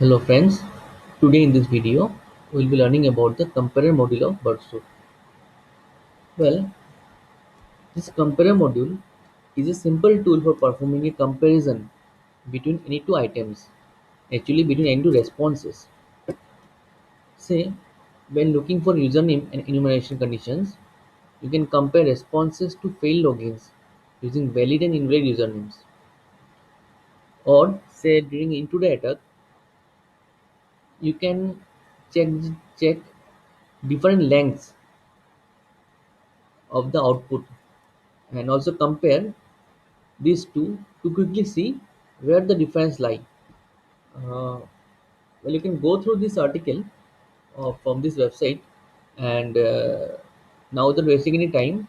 Hello friends, today in this video we will be learning about the comparer module of Birdsuit. Well, this comparer module is a simple tool for performing a comparison between any two items, actually between any two responses. Say, when looking for username and enumeration conditions, you can compare responses to failed logins using valid and invalid usernames. Or say during intruder attack, you can check check different lengths of the output and also compare these two to quickly see where the difference lie. Well, you can go through this article from this website, and now without wasting any time,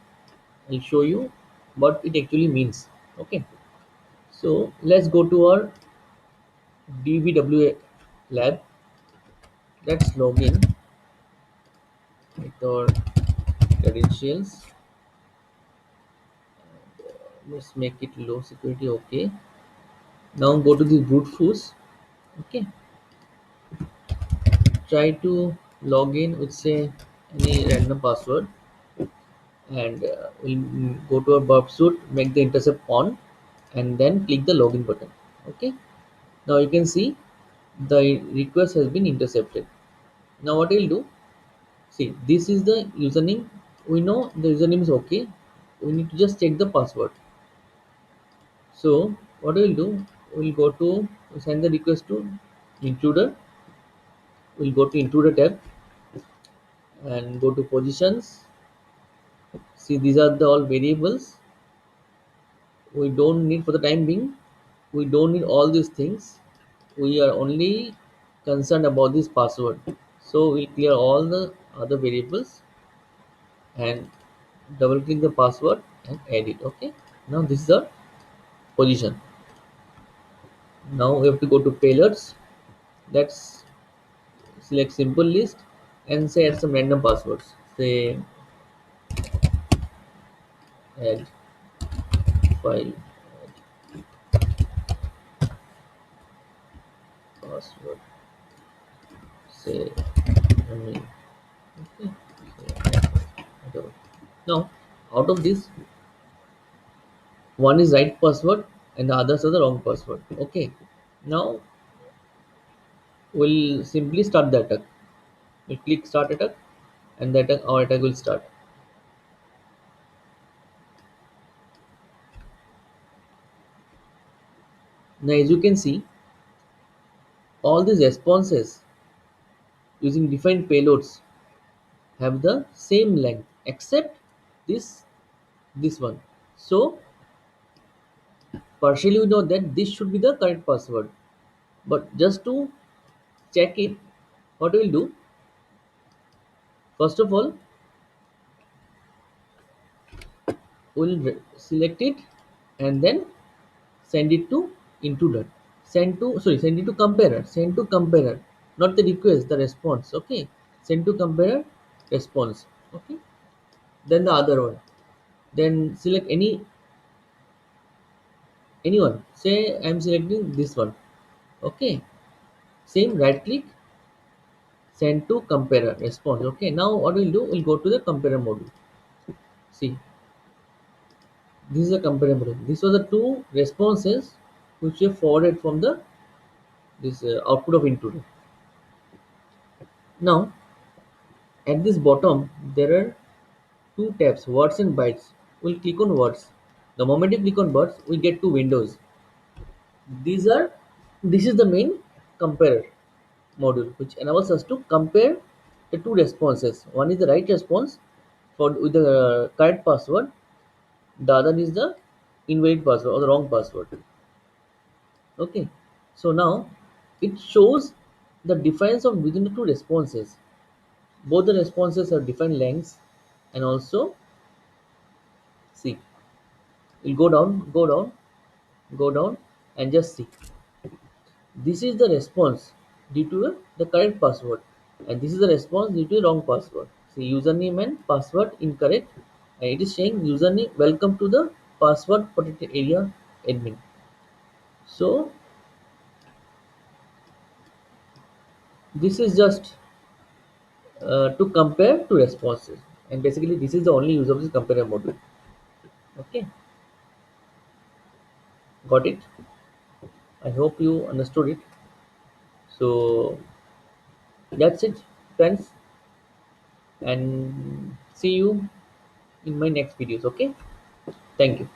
I'll show you what it actually means. Okay, so let's go to our DBW lab. Let's log in with our credentials. Let's make it low security. Okay, now go to the brute force. Okay, try to log in with say any random password, and we'll go to our burp suite, make the intercept on, and then click the login button. Okay, now you can see the request has been intercepted. Now what we'll do, see, this is the username. We know the username is okay. We need to just check the password. So what we'll do, we'll go to send the request to intruder. We'll go to intruder tab and go to positions. See, these are the all variables. We don't need, for the time being, we don't need all these things. We are only concerned about this password, so we clear all the other variables and double click the password and add it. Okay, now this is the position. Now we have to go to payloads. Let's select simple list and say add some random passwords. Say add file, add password, say I mean, okay, whatever. Now out of this, one is right password and the others are the wrong password. Okay, now we'll simply start the attack. We'll click start attack, and the attack, our attack will start. Now as you can see, all these responses using different payloads have the same length except this one. So partially we know that this should be the correct password, but just to check it, what we'll do, first of all, we'll select it and then send it to intruder. Send it to comparer. Send to comparer, not the request, the response. Okay, send to comparer response. Okay, then the other one. Then select anyone. Say I'm selecting this one. Okay, same right click, send to comparer response. Okay, now what we'll do, we'll go to the comparer module. See, this is a comparer module. These were the two responses which were forwarded from the this output of intruder. Now at this bottom there are two tabs, words and bytes. We'll click on words. The moment you click on words, we get two windows. These are this is the main comparer module which enables us to compare the two responses. One is the right response for with the correct password. The other is the invalid password or the wrong password. Okay. So now it shows the difference of within the two responses. Both the responses have different lengths, and also see, we'll go down, and just see. This is the response due to the correct password, and this is the response due to the wrong password. See, username and password incorrect, and it is saying username welcome to the password protected area admin. So This is just to compare two responses, and basically this is the only use of this compare module. Okay, got it? I hope you understood it. So that's it, friends, and see you in my next videos. Okay, thank you.